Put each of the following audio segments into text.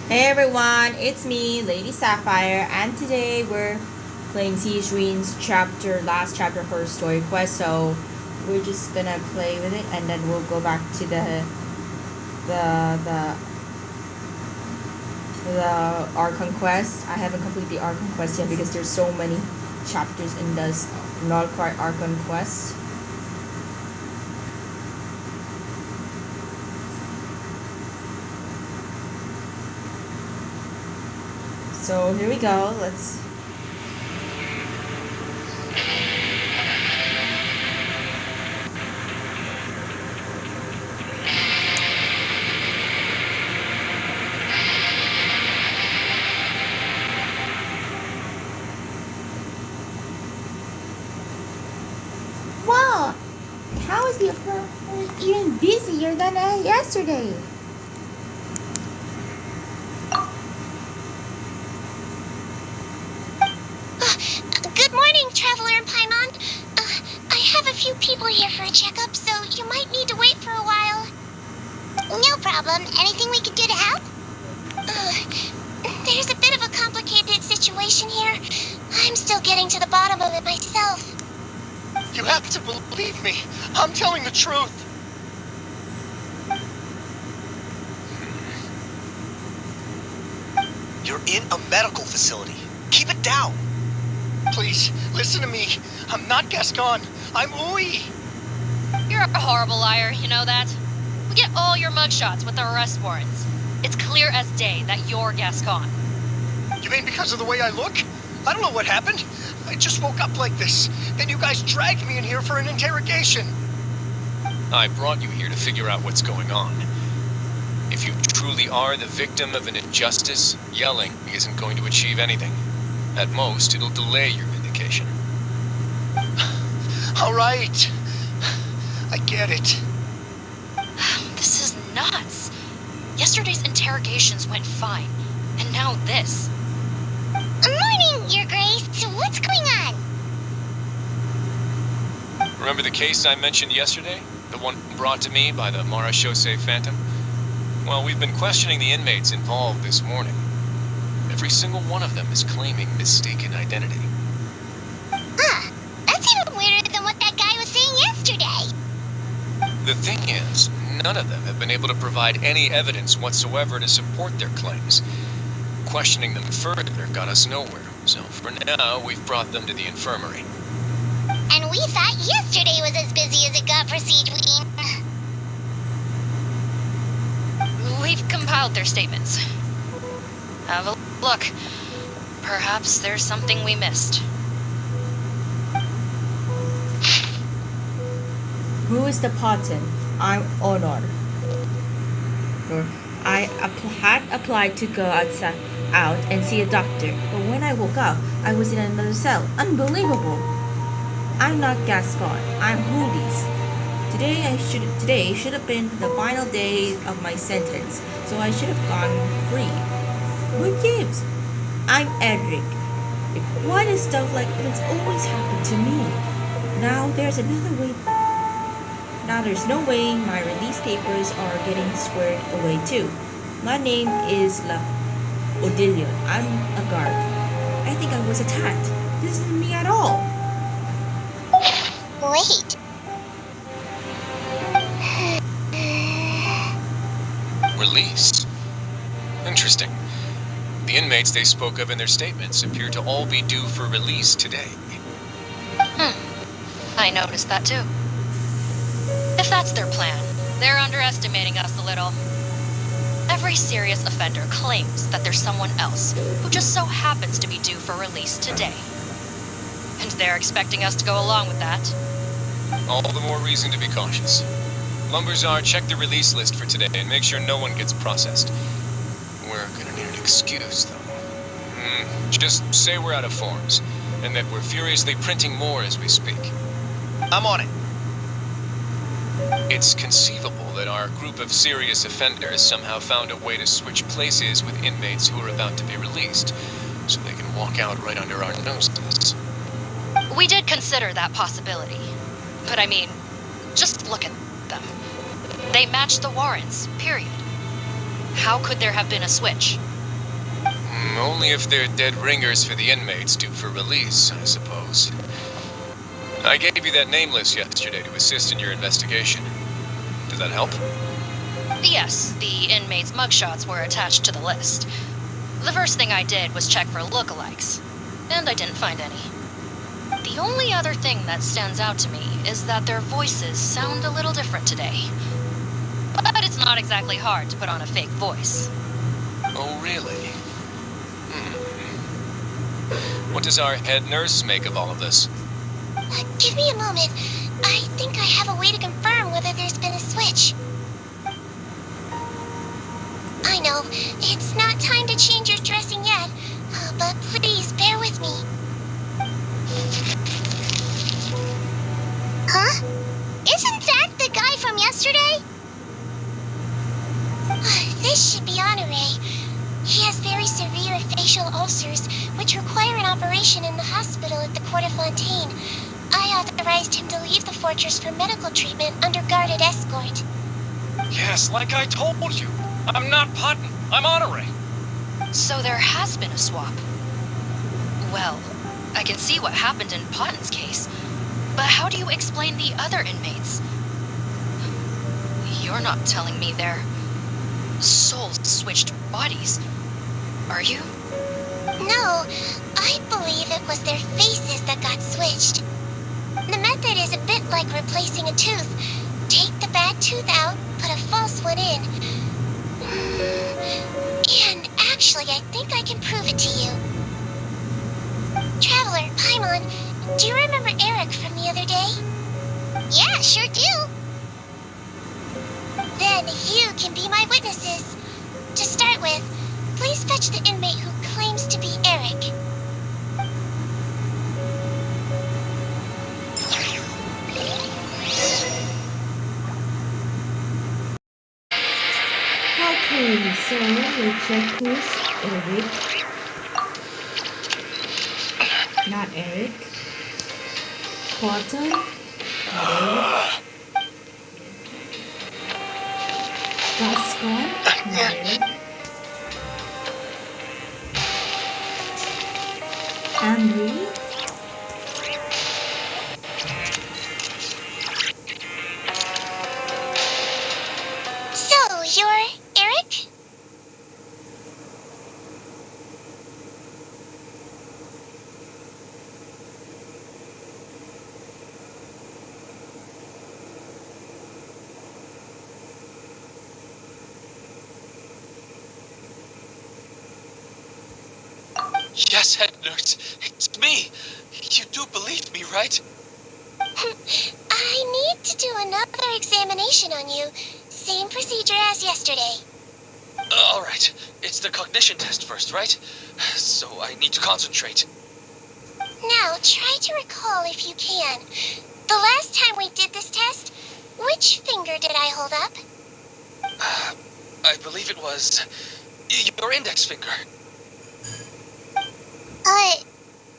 Hey everyone, it's me, Lady Sapphire, and today we're playing Sigewinne's last chapter for story quest. So we're just gonna play with it, and then we'll go back to the Archon quest. I haven't completed the Archon quest yet because there's so many chapters in this Nullcry Archon quest. So here we go. Let's. Wow! How is the apartment even busier than yesterday? Good morning, Traveler in Paimon. I have a few people here for a checkup, so you might need to wait for a while. No problem. Anything we can do to help? There's a bit of a complicated situation here. I'm still getting to the bottom of it myself. You have to believe me. I'm telling the truth. You're in a medical facility. Keep it down. Please, listen to me. I'm not Gascon. I'm Ui. You're a horrible liar, you know that? We get all your mugshots with the arrest warrants. It's clear as day that you're Gascon. You mean because of the way I look? I don't know what happened. I just woke up like this. Then you guys dragged me in here for an interrogation. I brought you here to figure out what's going on. If you truly are the victim of an injustice, yelling isn't going to achieve anything. At most, it'll delay your vindication. All right. I get it. This is nuts. Yesterday's interrogations went fine, and now this. Morning, Your Grace. What's going on? Remember the case I mentioned yesterday? The one brought to me by the Marechaussee Phantom? Well, we've been questioning the inmates involved this morning. Every single one of them is claiming mistaken identity. Huh. That's even weirder than what that guy was saying yesterday. The thing is, none of them have been able to provide any evidence whatsoever to support their claims. Questioning them further got us nowhere, so for now, we've brought them to the infirmary. And we thought yesterday was as busy as it got for Sigewinne. We've compiled their statements. Have a look. Perhaps there's something we missed. Who is the Potten? I'm Honor. I had applied to go out and see a doctor, but when I woke up, I was in another cell. Unbelievable! I'm not Gascon. I'm Hoolies. Today should have been the final day of my sentence, so I should have gone free. What gives? I'm Edric. Why does stuff like this always happen to me? Now there's no way my release papers are getting squared away too. My name is Odilion. I'm a guard. I think I was attacked. This isn't me at all. Wait. Release? Interesting. The inmates they spoke of in their statements appear to all be due for release today. I noticed that too. If that's their plan, they're underestimating us a little. Every serious offender claims that there's someone else who just so happens to be due for release today. And they're expecting us to go along with that. All the more reason to be cautious. Lumberzar, check the release list for today and make sure no one gets processed. We're gonna need an excuse, though. Just say we're out of forms, and that we're furiously printing more as we speak. I'm on it. It's conceivable that our group of serious offenders somehow found a way to switch places with inmates who are about to be released, so they can walk out right under our noses. We did consider that possibility. But I mean, just look at them. They match the warrants, period. How could there have been a switch? Only if they're dead ringers for the inmates due for release, I suppose. I gave you that name list yesterday to assist in your investigation. Does that help? Yes, the inmates' mugshots were attached to the list. The first thing I did was check for lookalikes, and I didn't find any. The only other thing that stands out to me is that their voices sound a little different today. But it's not exactly hard to put on a fake voice. Oh, really? What does our head nurse make of all of this? Give me a moment. I think I have a way to confirm whether there's been a switch. I know, it's not time to change your dressing yet, but please bear with me. Huh? Isn't that the guy from yesterday? This should be Honore. He has very severe facial ulcers, which require an operation in the hospital at the Court of Fontaine. I authorized him to leave the fortress for medical treatment under guarded escort. Yes, like I told you. I'm not Putton. I'm Honore. So there has been a swap. Well, I can see what happened in Potten's case, but how do you explain the other inmates? You're not telling me their souls switched bodies, are you? No, I believe it was their faces that got switched. The method is a bit like replacing a tooth. Take the bad tooth out, put a false one in. And actually, I think I can prove it to you. Traveler, Paimon, do you remember Eric from the other day? Yeah, sure do. Then you can be my witnesses. To start with, please fetch the inmate who claims to be Eric. Okay, so we'll check who's Eric. Not Eric. Cotton. Not Eric. Gascon. Not Eric. Henry. So, you're Eric? Yes, head nurse. It's me. You do believe me, right? I need to do another examination on you. Same procedure as yesterday. All right. It's the cognition test first, right? So I need to concentrate. Now, try to recall if you can. The last time we did this test, which finger did I hold up? I believe it was your index finger.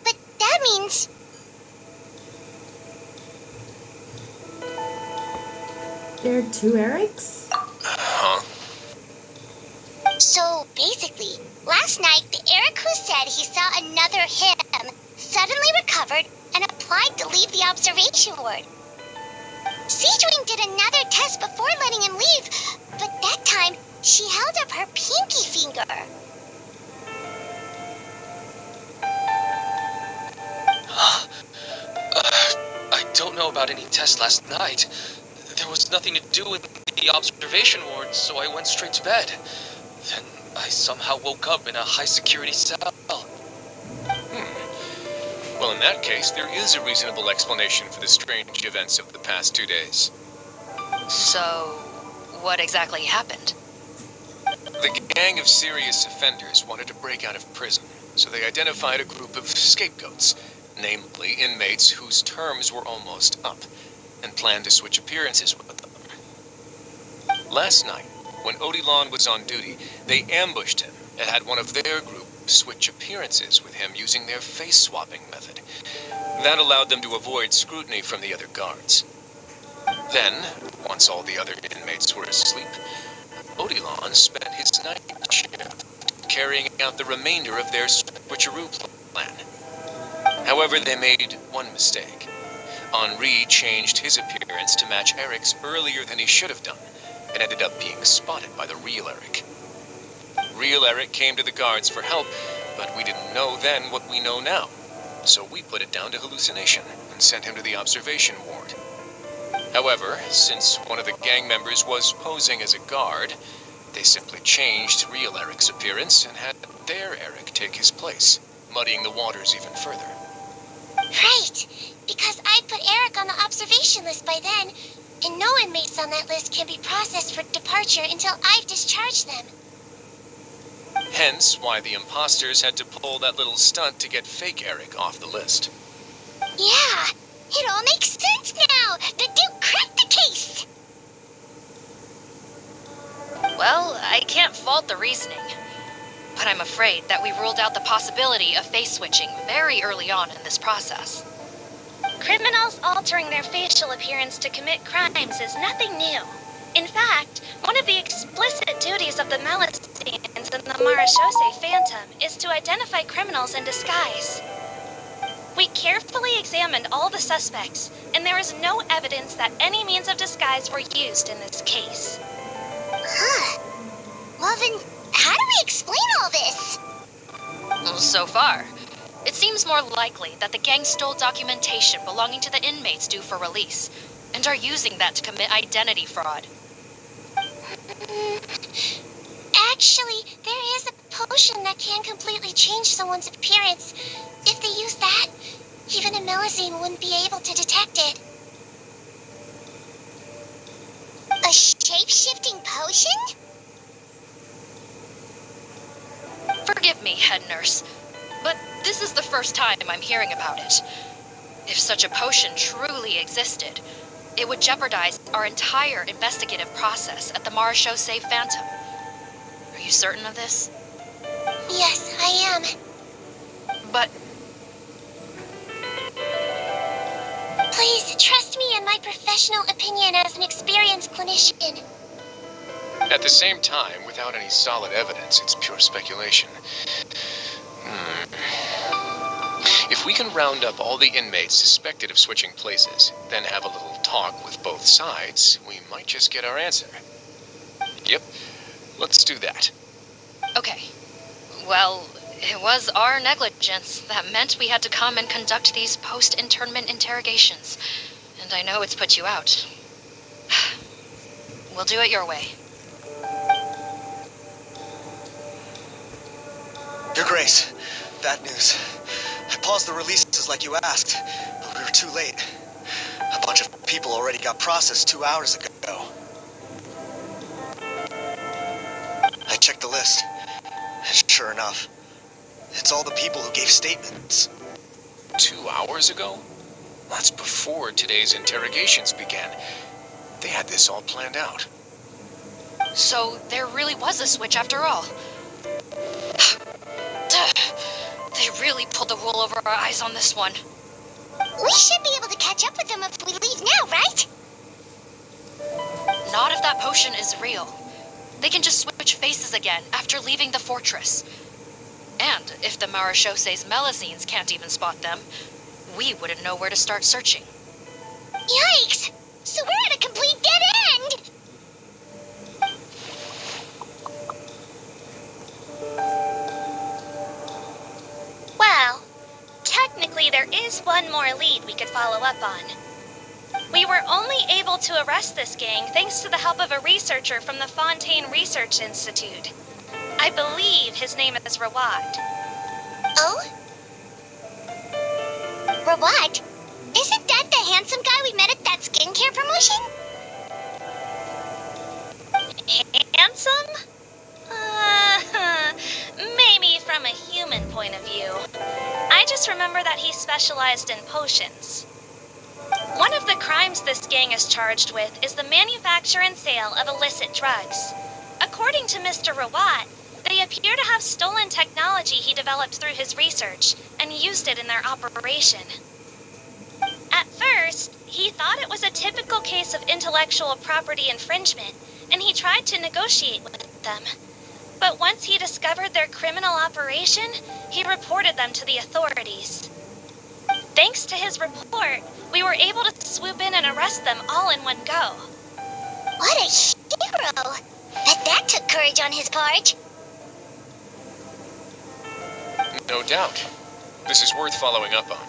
But that means... There are two Erics? Huh? So, basically, last night, the Eric who said he saw another him suddenly recovered and applied to leave the observation ward. Sigewinne did another test before letting him leave, but that time, she held up her pinky finger. I don't know about any test last night. There was nothing to do with the observation ward, so I went straight to bed. Then I somehow woke up in a high-security cell. Well, in that case, there is a reasonable explanation for the strange events of the past 2 days. So, what exactly happened? The gang of serious offenders wanted to break out of prison, so they identified a group of scapegoats, namely inmates whose terms were almost up, and planned to switch appearances with them. Last night, when Odilon was on duty, they ambushed him and had one of their group switch appearances with him using their face-swapping method. That allowed them to avoid scrutiny from the other guards. Then, once all the other inmates were asleep, Odilon spent his night shift carrying out the remainder of their switcheroo plan. However, they made one mistake. Henri changed his appearance to match Eric's earlier than he should have done, and ended up being spotted by the real Eric. Real Eric came to the guards for help, but we didn't know then what we know now. So we put it down to hallucination and sent him to the observation ward. However, since one of the gang members was posing as a guard, they simply changed real Eric's appearance and had their Eric take his place, muddying the waters even further. Right, because I put Eric on the observation list by then, and no inmates on that list can be processed for departure until I've discharged them. Hence why the imposters had to pull that little stunt to get fake Eric off the list. Yeah, it all makes sense now. The Duke cracked the case. Well, I can't fault the reasoning. But I'm afraid that we ruled out the possibility of face switching very early on in this process. Criminals altering their facial appearance to commit crimes is nothing new. In fact, one of the explicit duties of the Melusines and the Marechaussee Phantom is to identify criminals in disguise. We carefully examined all the suspects, and there is no evidence that any means of disguise were used in this case. Huh. Well then, how do we explain all this? So far, it seems more likely that the gang stole documentation belonging to the inmates due for release, and are using that to commit identity fraud. Actually, there is a potion that can completely change someone's appearance. If they use that, even a Melusine wouldn't be able to detect it. A shape-shifting potion? Forgive me, head nurse, but this is the first time I'm hearing about it. If such a potion truly existed, it would jeopardize our entire investigative process at the Marechaussee Phantom. Are you certain of this? Yes, I am. But Please trust me in my professional opinion as an experienced clinician. At the same time, without any solid evidence, it's pure speculation. If we can round up all the inmates suspected of switching places, then have a little talk with both sides, we might just get our answer. Yep, let's do that. okay. Well, it was our negligence that meant we had to come and conduct these post-internment interrogations. And I know it's put you out. We'll do it your way. Your Grace, bad news. I paused the releases like you asked, but we were too late. A bunch of people already got processed 2 hours ago. I checked the list, and sure enough, it's all the people who gave statements. 2 hours ago? That's before today's interrogations began. They had this all planned out. So there really was a switch after all. They really pulled the wool over our eyes on this one. We should be able to catch up with them if we leave now, right? Not if that potion is real. They can just switch faces again after leaving the fortress. And if the Marechaussee's Melusines can't even spot them, we wouldn't know where to start searching. Yikes! So we're at a complete dead end! Well, technically there is one more lead we could follow up on. We were only able to arrest this gang thanks to the help of a researcher from the Fontaine Research Institute. I believe his name is Rawat. Oh? Rawat? Isn't that the handsome guy we met at that skincare promotion? Handsome? Maybe from a human point of view. I just remember that he specialized in potions. One of the crimes this gang is charged with is the manufacture and sale of illicit drugs. According to Mr. Rawat, they appear to have stolen technology he developed through his research and used it in their operation. At first, he thought it was a typical case of intellectual property infringement, and he tried to negotiate with them. But once he discovered their criminal operation, he reported them to the authorities. Thanks to his report, we were able to swoop in and arrest them all in one go. What a hero! Bet that took courage on his part. No doubt. This is worth following up on.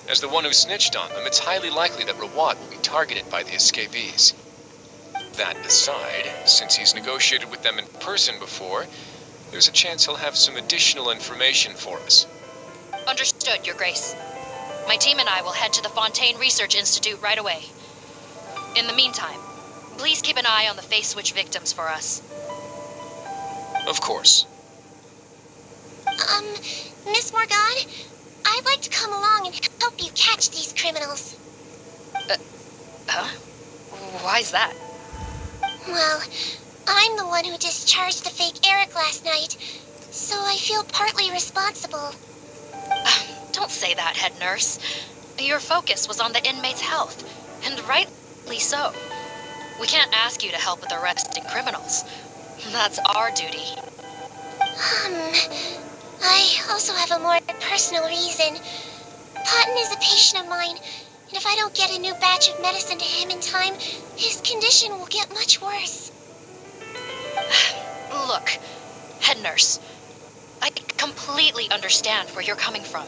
As the one who snitched on them, it's highly likely that Rawat will be targeted by the escapees. That aside, since he's negotiated with them in person before, there's a chance he'll have some additional information for us. Understood, Your Grace. My team and I will head to the Fontaine Research Institute right away. In the meantime, please keep an eye on the face switch victims for us. Of course. Miss Morgan, I'd like to come along and help you catch these criminals. Huh? Why's that? Well, I'm the one who discharged the fake Eric last night, so I feel partly responsible. Don't say that, head nurse. Your focus was on the inmate's health, and rightly so. We can't ask you to help with arresting criminals. That's our duty. I also have a more personal reason. Cotton is a patient of mine, and if I don't get a new batch of medicine to him in time, his condition will get much worse. Look, head nurse, I completely understand where you're coming from.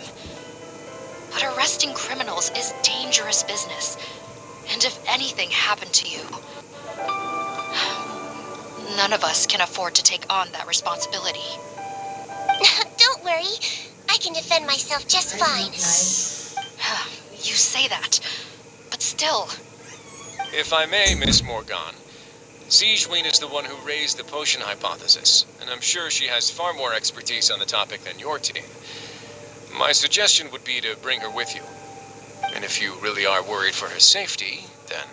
But arresting criminals is dangerous business. And if anything happened to you, none of us can afford to take on that responsibility. Don't worry, I can defend myself just fine. You say that, but still. If I may, Miss Morgan, Sigewinne is the one who raised the potion hypothesis, and I'm sure she has far more expertise on the topic than your team. My suggestion would be to bring her with you. And if you really are worried for her safety, then...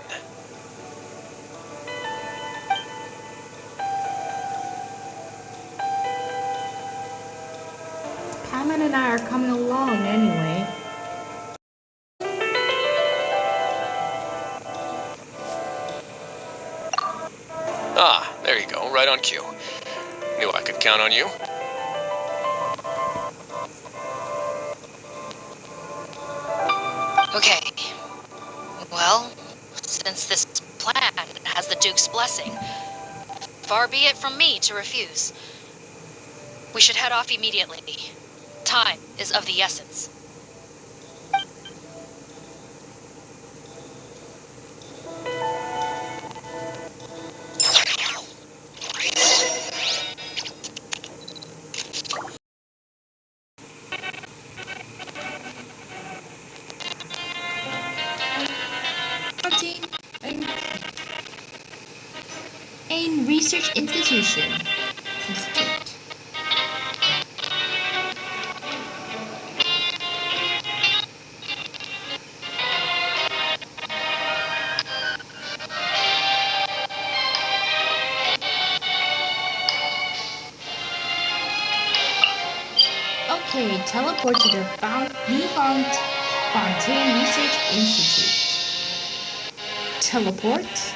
Paimon and I are coming along anyway. Ah, there you go, right on cue. Knew I could count on you. Okay. Well, since this plan has the Duke's blessing, far be it from me to refuse. We should head off immediately. Time is of the essence. A research institute. Okay, teleport to the Fontaine Research Institute. Teleport.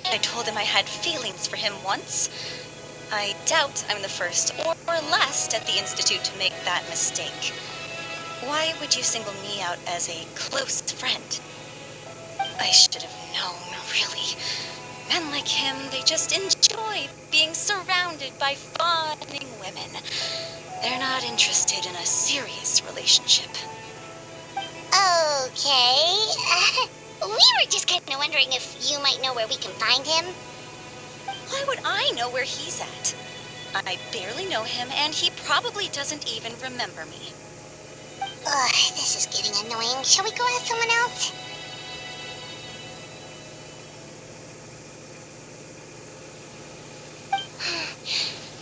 I told him I had feelings for him once. I doubt I'm the first or last at the Institute to make that mistake. Why would you single me out as a close friend? I should have known, really. Men like him, they just enjoy being surrounded by fawning women. They're not interested in a serious relationship. Okay. We were just kind of wondering if you might know where we can find him. Why would I know where he's at? I barely know him, and he probably doesn't even remember me. Ugh, this is getting annoying. Shall we go ask someone else?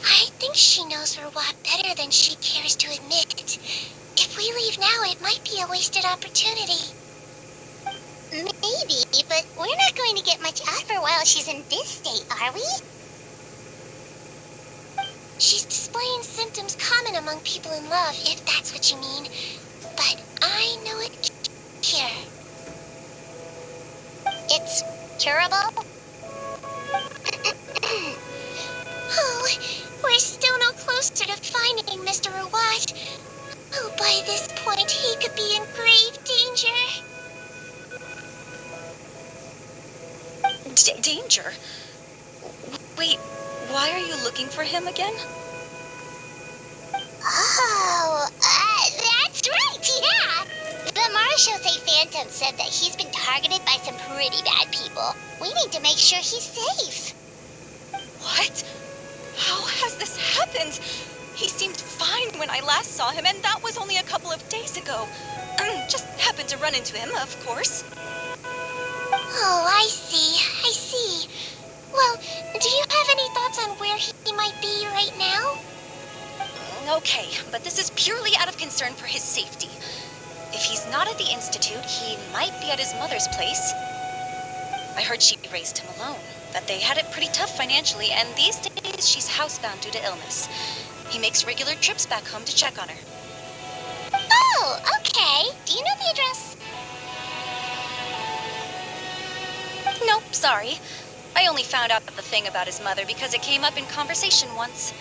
I think she knows Rawat better than she cares to admit. If we leave now, it might be a wasted opportunity. Maybe, but we're not going to get much out of her while she's in this state, are we? She's displaying symptoms common among people in love, if that's what you mean. But I know it here. It's curable? Oh, we're still no closer to finding Mr. Rawat. Oh, by this point, he could be in grave danger. Danger? Wait, why are you looking for him again? Oh, that's right, yeah. The Marshals Phantom said that he's been targeted by some pretty bad people. We need to make sure he's safe. What? How has this happened? He seemed fine when I last saw him, and that was only a couple of days ago. Just happened to run into him, of course. Oh, I see. Well, do you have any thoughts on where he might be right now? Okay, but this is purely out of concern for his safety. If he's not at the Institute, he might be at his mother's place. I heard she raised him alone, that they had it pretty tough financially, and these days she's housebound due to illness. He makes regular trips back home to check on her. Oh, okay. Do you know the address? Nope, sorry. I only found out the thing about his mother because it came up in conversation once.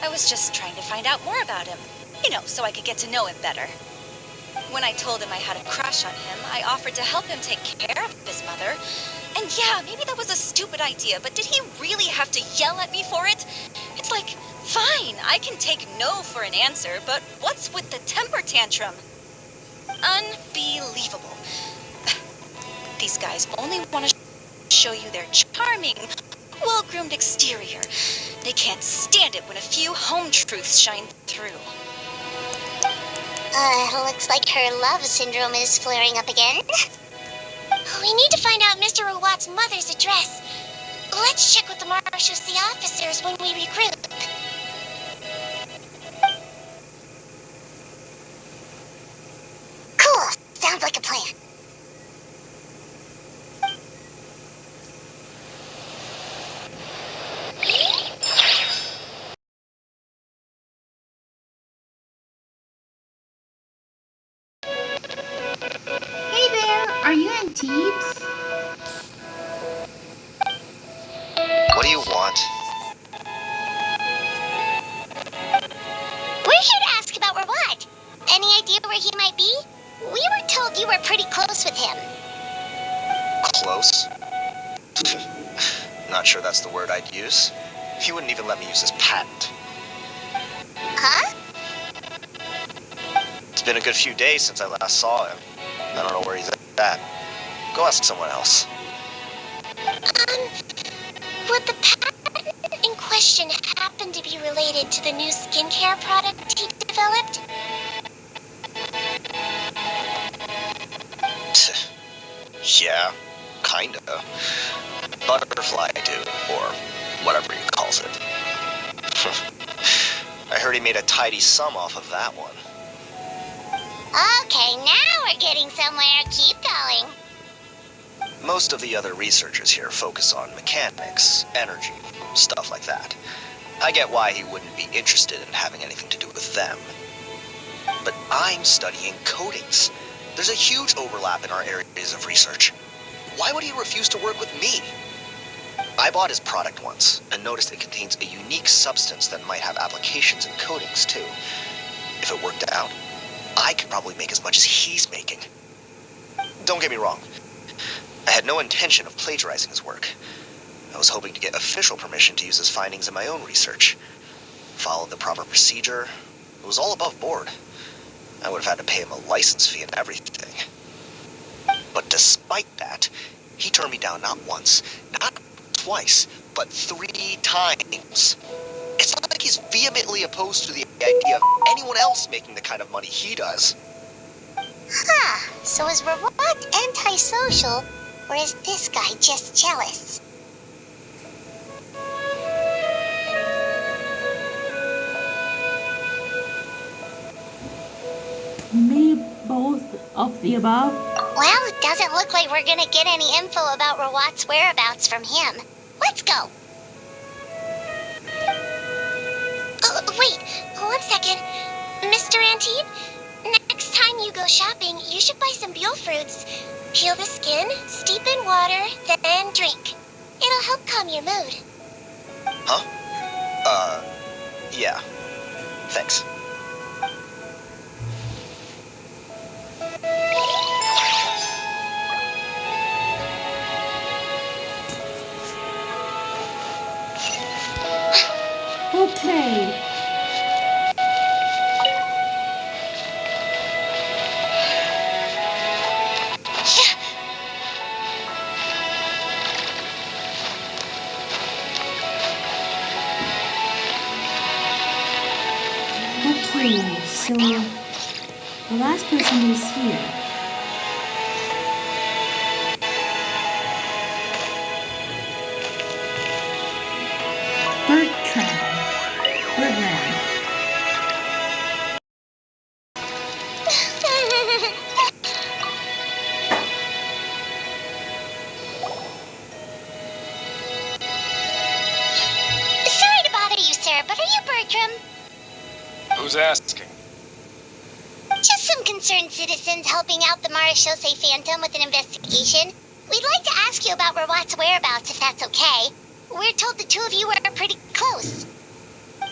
I was just trying to find out more about him. So I could get to know him better. When I told him I had a crush on him, I offered to help him take care of his mother. And yeah, maybe that was a stupid idea, but did he really have to yell at me for it? It's like, fine, I can take no for an answer, but what's with the temper tantrum? Unbelievable. These guys only want to show you their charming, well-groomed exterior. They can't stand it when a few home truths shine through. Looks like her love syndrome is flaring up again. We need to find out Mr. Rawat's mother's address. Let's check with the marshals, the officers, when we regroup. Cool. Sounds like a plan. Hey there, are you Antibes? What do you want? We're here to ask about Rawat. Any idea where he might be? We were told you were pretty close with him. Close? Not sure that's the word I'd use. He wouldn't even let me use his patent. Huh? It's been a good few days since I last saw him. I don't know where he's at. Go ask someone else. Would the patent in question happen to be related to the new skincare product he developed? Yeah, kinda. Butterfly do, or whatever he calls it. I heard he made a tidy sum off of that one. Okay, now we're getting somewhere. Keep going. Most of the other researchers here focus on mechanics, energy, stuff like that. I get why he wouldn't be interested in having anything to do with them. But I'm studying coatings. There's a huge overlap in our areas of research. Why would he refuse to work with me? I bought his product once and noticed it contains a unique substance that might have applications in coatings too, if it worked out. I could probably make as much as he's making. Don't get me wrong. I had no intention of plagiarizing his work. I was hoping to get official permission to use his findings in my own research. Followed the proper procedure. It was all above board. I would have had to pay him a license fee and everything. But despite that, he turned me down not once, not twice, but 3 times. It's not like he's vehemently opposed to the idea of anyone else making the kind of money he does. Huh, so is Rawat antisocial, or is this guy just jealous? Maybe both of the above. Well, it doesn't look like we're gonna get any info about Rawat's whereabouts from him. Let's go. Wait, 1 second. Mr. Antine, next time you go shopping, you should buy some Buell fruits. Peel the skin, steep in water, then drink. It'll help calm your mood. Huh? Yeah. Thanks. Okay. Okay, so the last person is here. Bertrand. Sorry to bother you, sir, but are you Bertram? Who's asking? Just some concerned citizens helping out the Marechaussee Phantom with an investigation. We'd like to ask you about Rawat's whereabouts, if that's okay. We're told the two of you are pretty close.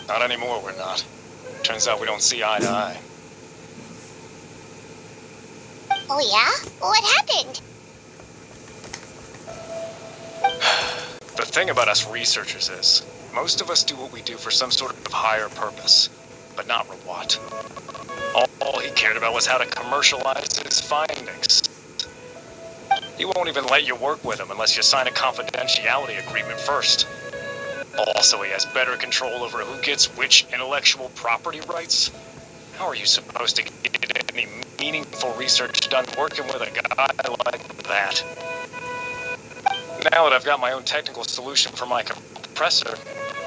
Not anymore, we're not. Turns out we don't see eye to eye. Oh yeah? What happened? The thing about us researchers is, most of us do what we do for some sort of higher purpose, but not Rawat. All he cared about was how to commercialize his findings. He won't even let you work with him unless you sign a confidentiality agreement first. Also, he has better control over who gets which intellectual property rights. How are you supposed to get any meaningful research done working with a guy like that? Now that I've got my own technical solution for my compressor,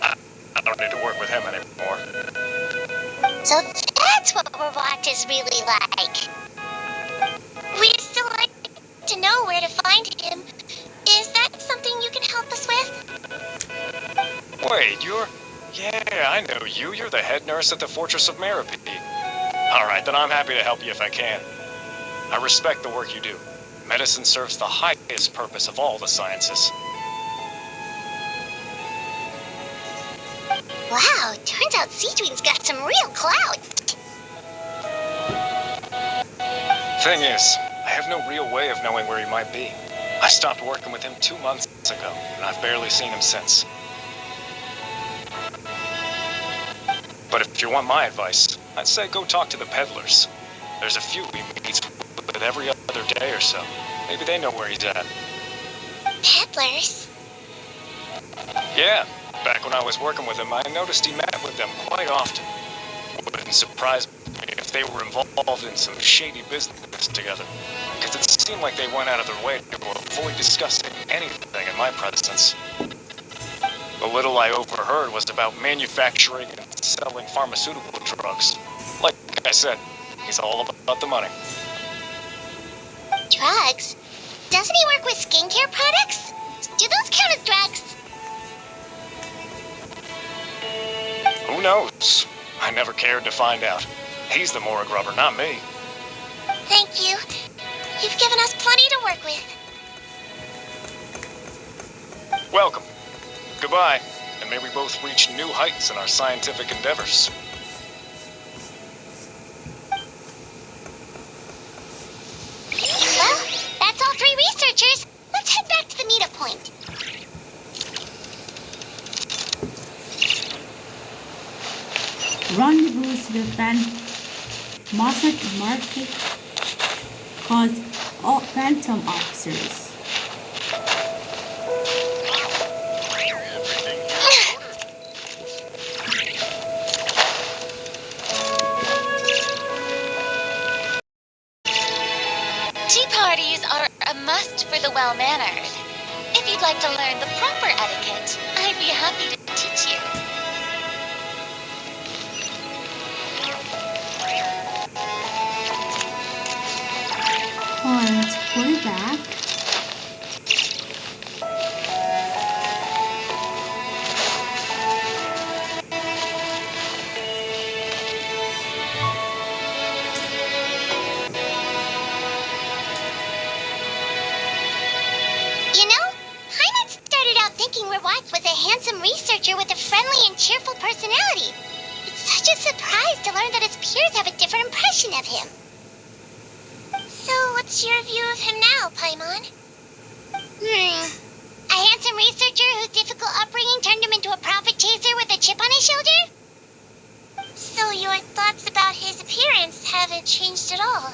I don't need to work with him anymore. So that's what Rawat is really like. We'd still like to know where to find him. Is that something you can help us with? Wait, Yeah, I know you. You're the head nurse at the Fortress of Meripede. Alright, then I'm happy to help you if I can. I respect the work you do. Medicine serves the highest purpose of all the sciences. Wow, turns out Sigewinne's got some real clout. Thing is, I have no real way of knowing where he might be. I stopped working with him 2 months ago, and I've barely seen him since. But if you want my advice, I'd say go talk to the peddlers. There's a few he meets with every other day or so. Maybe they know where he's at. Peddlers? Yeah, back when I was working with him, I noticed he met with them quite often. Wouldn't surprise me if they were involved in some shady business together. Because it seemed like they went out of their way to avoid discussing anything in my presence. The little I overheard was about manufacturing and selling pharmaceutical drugs. Like I said, he's all about the money. Drugs? Doesn't he work with skincare products? Do those count as drugs? Who knows? I never cared to find out. He's the morgue rubber, not me. Thank you. You've given us plenty to work with. Welcome. Goodbye, and may we both reach new heights in our scientific endeavors. rendezvous with Mossad Market caused all phantom officers. Tea parties are a must for the well-mannered. If you'd like to learn the proper etiquette, I'd be happy to teach you. Alright, let's put it back. You know, Heimat started out thinking Rawat was a handsome researcher with a friendly and cheerful personality. It's such a surprise to learn that his peers have a different impression of him. So, what's your view of him now, Paimon? A handsome researcher whose difficult upbringing turned him into a profit chaser with a chip on his shoulder? So your thoughts about his appearance haven't changed at all?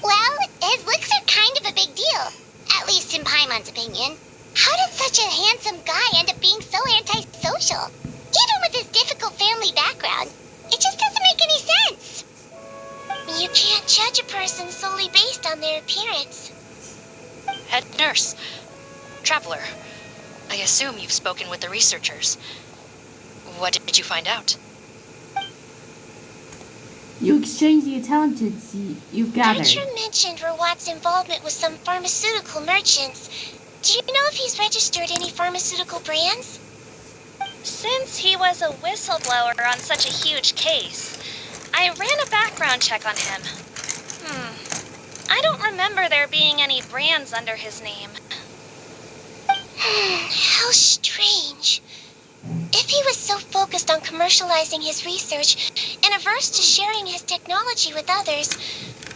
Well, his looks are kind of a big deal. At least in Paimon's opinion. How did such a handsome guy end up being so antisocial? Even with his difficult family background, it just doesn't make any sense. You can't judge a person solely based on their appearance. Head nurse. Traveler. I assume you've spoken with the researchers. What did you find out? You exchange the intelligence you've gathered. Archer mentioned Rawat's involvement with some pharmaceutical merchants. Do you know if he's registered any pharmaceutical brands? Since he was a whistleblower on such a huge case, I ran a background check on him. I don't remember there being any brands under his name. How strange. If he was so focused on commercializing his research and averse to sharing his technology with others,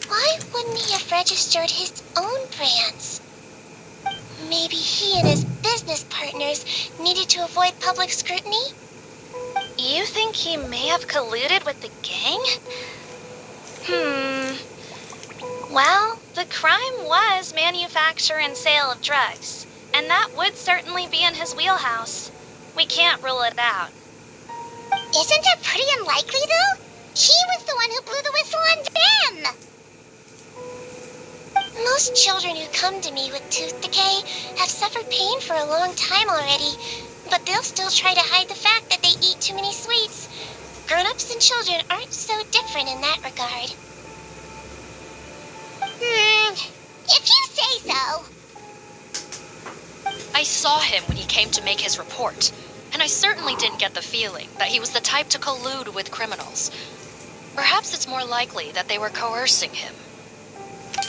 why wouldn't he have registered his own brands? Maybe he and his business partners needed to avoid public scrutiny? You think he may have colluded with the gang? Well, the crime was manufacture and sale of drugs, and that would certainly be in his wheelhouse. We can't rule it out. Isn't that pretty unlikely, though? He was the one who blew the whistle on them! Most children who come to me with tooth decay have suffered pain for a long time already, but they'll still try to hide the fact that they eat too many sweets. Grown-ups and children aren't so different in that regard. If you say so. I saw him when he came to make his report, and I certainly didn't get the feeling that he was the type to collude with criminals. Perhaps it's more likely that they were coercing him.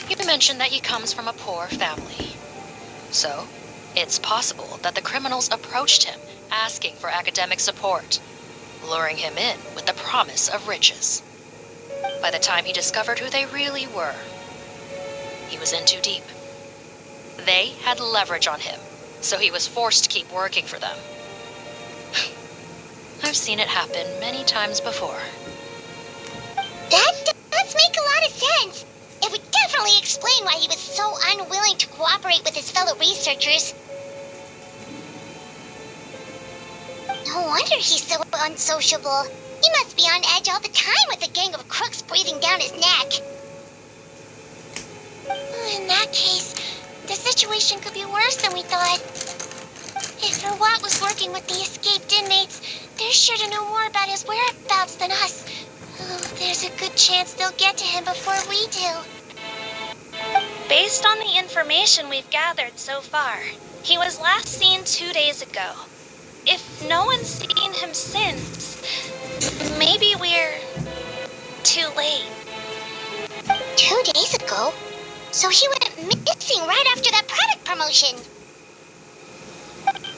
You mentioned that he comes from a poor family. So, it's possible that the criminals approached him asking for academic support, luring him in with the promise of riches. By the time he discovered who they really were, he was in too deep. They had leverage on him, so he was forced to keep working for them. I've seen it happen many times before. That does make a lot of sense. It would definitely explain why he was so unwilling to cooperate with his fellow researchers. No wonder he's so unsociable. He must be on edge all the time with a gang of crooks breathing down his neck. In that case, the situation could be worse than we thought. If Rawat was working with the escaped inmates, they're sure to know more about his whereabouts than us. Oh, there's a good chance they'll get to him before we do. Based on the information we've gathered so far, he was last seen 2 days ago. If no one's seen him since, maybe we're too late. 2 days ago? So he went missing right after that product promotion.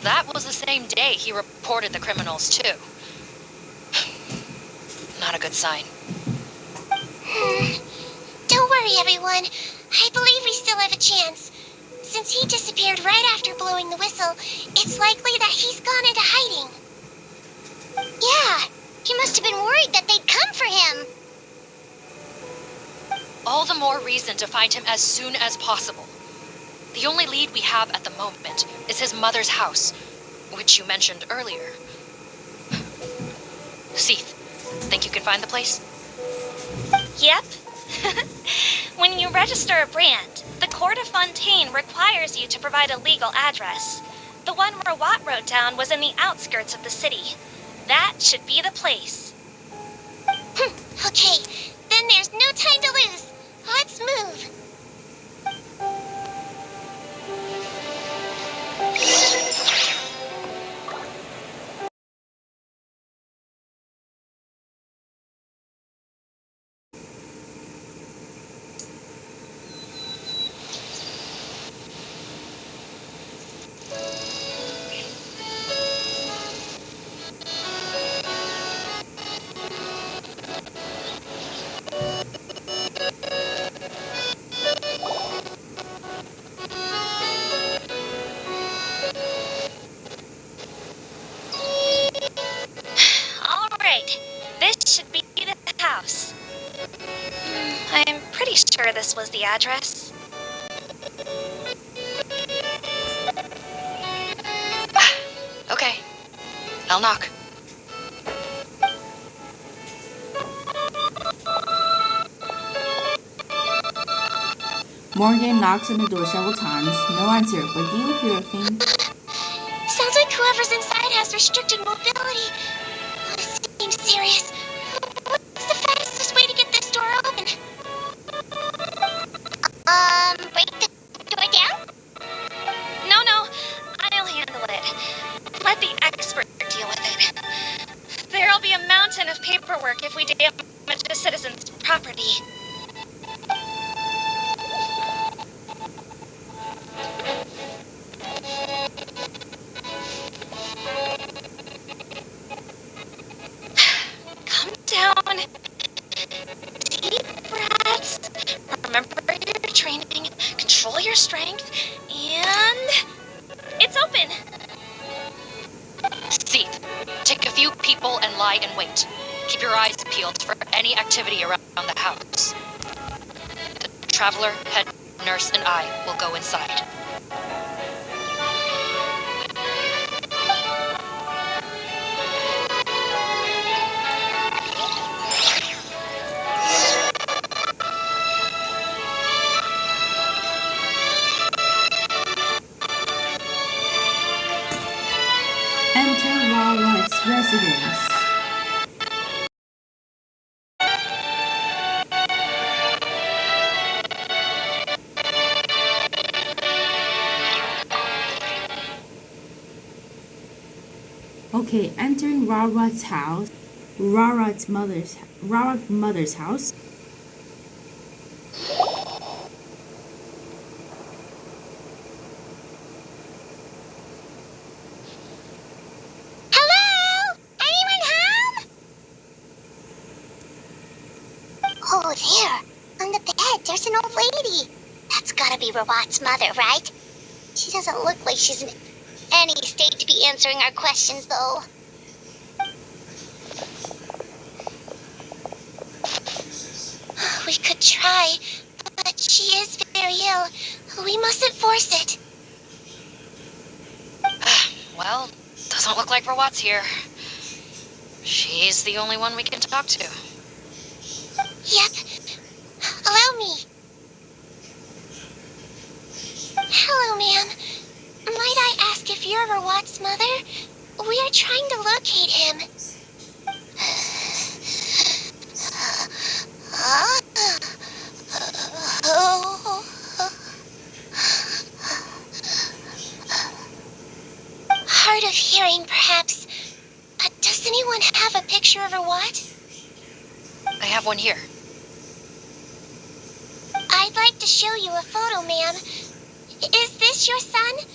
That was the same day he reported the criminals, too. Not a good sign. Don't worry, everyone. I believe we still have a chance. Since he disappeared right after blowing the whistle, it's likely that he's gone into hiding. Yeah, He must have been worried that they'd come for him. All the more reason to find him as soon as possible. The only lead we have at the moment is his mother's house, which you mentioned earlier. Seath, think you can find the place? Yep. When you register a brand, the Court of Fontaine requires you to provide a legal address. The one Rawat wrote down was in the outskirts of the city. That should be the place. Okay, then there's no time to lose. Let's move. All right, this should be the house. I'm pretty sure this was the address. Okay, I'll knock. Morgan knocks on the door several times. No answer, but do you hear a thing? Sounds like whoever's inside has restricted mobility. This seems serious. What's the fastest way to get this door open? Break the door down? No, I'll handle it. Let the expert deal with it. There'll be a mountain of paperwork if we damage a citizen's property. Calm down. Deep breaths. Remember your training. Control your strength. And it's open. Seath, take a few people and lie in wait. Keep your eyes peeled for any activity around the house. The traveler, head nurse, and I will go inside. Enter Rawat's residence. Okay, entering Rawat's house. Rawat's mother's house. Hello? Anyone home? Oh, there. On the bed, there's an old lady. That's gotta be Rawat's mother, right? She doesn't look like she's in any state to be answering our questions, though. We could try, but she is very ill. We mustn't force it. Well, doesn't look like Rawat's here. She's the only one we can talk to. Yep. Allow me. Hello, ma'am. Might I ask if you're Rawat's mother? We are trying to locate him. Hard of hearing, perhaps. Does anyone have a picture of Rawat? I have one here. I'd like to show you a photo, ma'am. Is this your son?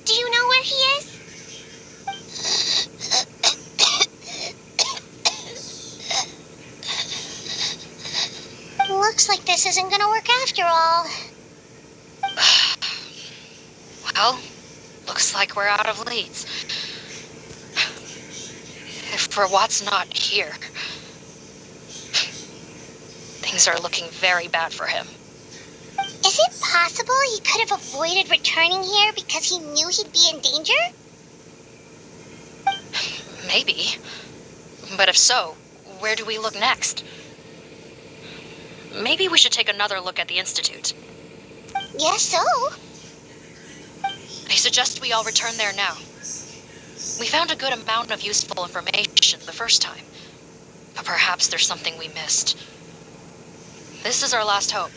Do you know where he is? Looks like this isn't gonna work after all. Well, looks like we're out of leads. If Rawat's not here, things are looking very bad for him. Is it possible he could have avoided returning here because he knew he'd be in danger? Maybe. But if so, where do we look next? Maybe we should take another look at the Institute. Guess so. I suggest we all return there now. We found a good amount of useful information the first time, but perhaps there's something we missed. This is our last hope.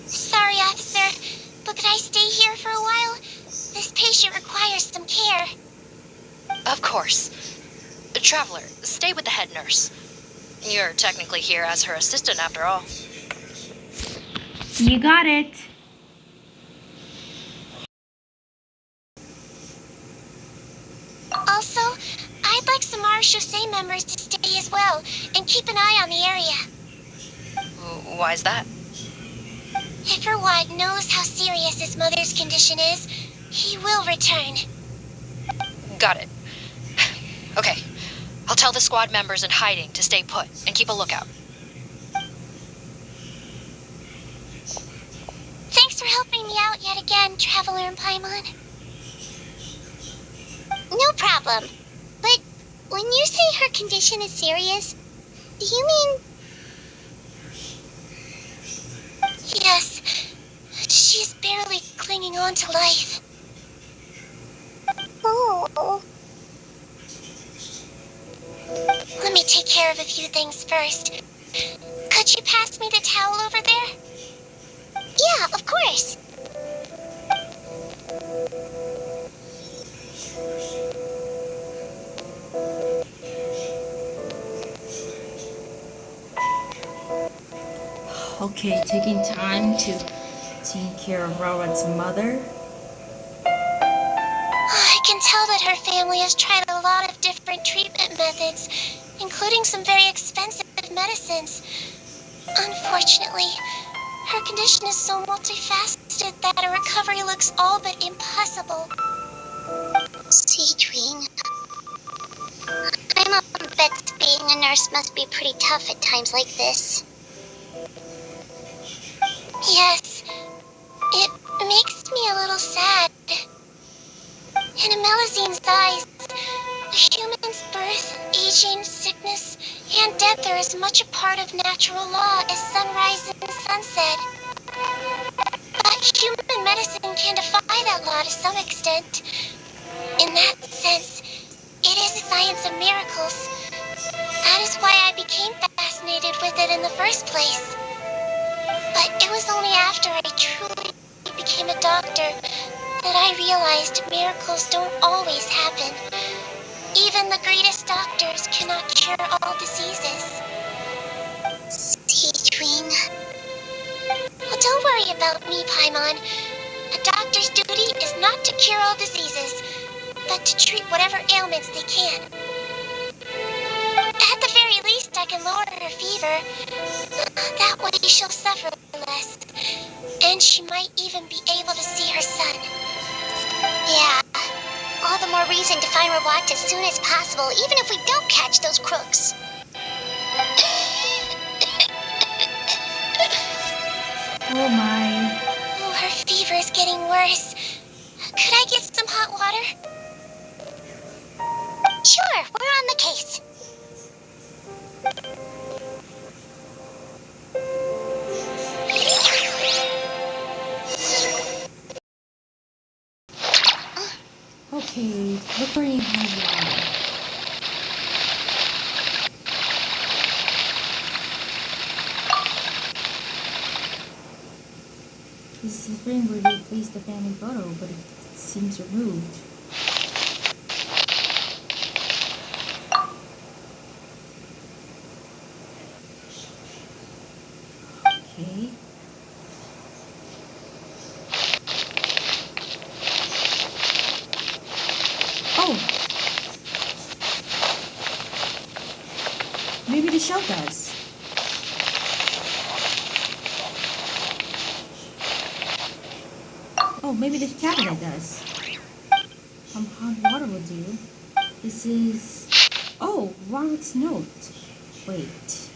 Sorry, officer, but could I stay here for a while? This patient requires some care. Of course. Traveler, stay with the head nurse. You're technically here as her assistant after all. You got it. Also, I'd like some Marechaussee members to stay as well and keep an eye on the area. Why's that? If Rawat knows how serious his mother's condition is, he will return. Got it. Okay. I'll tell the squad members in hiding to stay put and keep a lookout. Thanks for helping me out yet again, Traveler and Paimon. No problem. But when you say her condition is serious, do you mean... Yes, she's barely clinging on to life. Oh. Let me take care of a few things first. Could you pass me the towel over there? Yeah, of course. Okay, taking time to take care of Rawat's mother. I can tell that her family has tried a lot of different treatment methods, including some very expensive medicines. Unfortunately, her condition is so multifaceted that a recovery looks all but impossible. Sigewinne. I'm a bet being a nurse must be pretty tough at times like this. Yes, it makes me a little sad. In Amelizine's eyes, a human's birth, aging, sickness, and death are as much a part of natural law as sunrise and sunset. But human medicine can defy that law to some extent. In that sense, it is a science of miracles. That is why I became fascinated with it in the first place. But it was only after I truly became a doctor that I realized miracles don't always happen. Even the greatest doctors cannot cure all diseases. Sigewinne. Well, don't worry about me, Paimon. A doctor's duty is not to cure all diseases, but to treat whatever ailments they can. At the very least, I can lower her fever. That way she'll suffer less, and she might even be able to see her son. Yeah, all the more reason to find Rawat as soon as possible, even if we don't catch those crooks. Oh my. Oh, her fever is getting worse. Could I get some hot water? Sure, we're on the case. Okay, look where you are. This is the frame where they placed the family photo, but it seems removed. Okay. Oh! Maybe the shell does. Oh, maybe the cabinet does. Hot water will do. This is... Oh, Robert's note. Wait.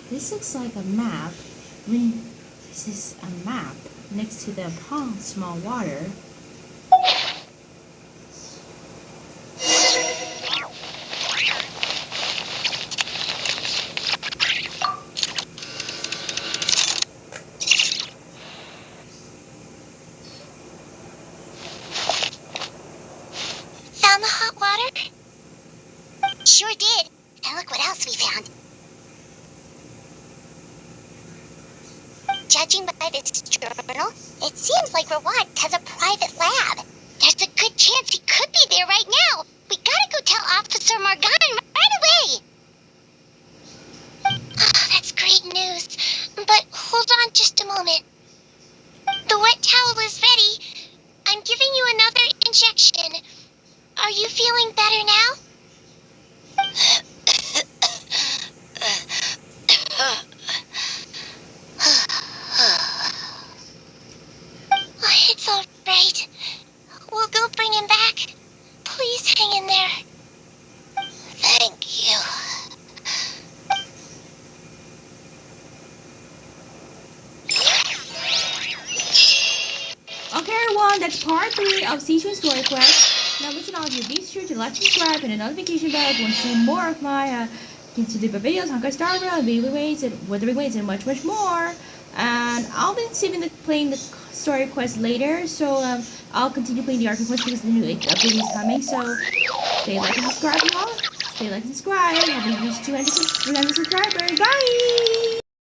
This looks like a map. I mean, this is a map next to the pond, small water. Found the hot water? Sure did. And look what else we found. Judging by this journal, it seems like Rawad has a private lab. There's a good chance he could be there right now. We gotta go tell Officer Morgan right away. Oh, that's great news. But hold on just a moment. The wet towel is ready. I'm giving you another injection. Are you feeling better now? It's all right. We'll go bring him back. Please hang in there. Thank you. Okay, everyone, that's part 3 of Sigewinne Story Quest. Now, listen, all of you, be sure to like, subscribe, and the notification bell if you want to see more of my Genshin Impact videos, Honkai Star Rail, and Weather Waves, and much, much more. And I'll be playing the story quest later, so I'll continue playing the arcade quest because the new update is coming. So stay like and subscribe, y'all. Stay like and subscribe. Have we reached 300 subscribers? Bye!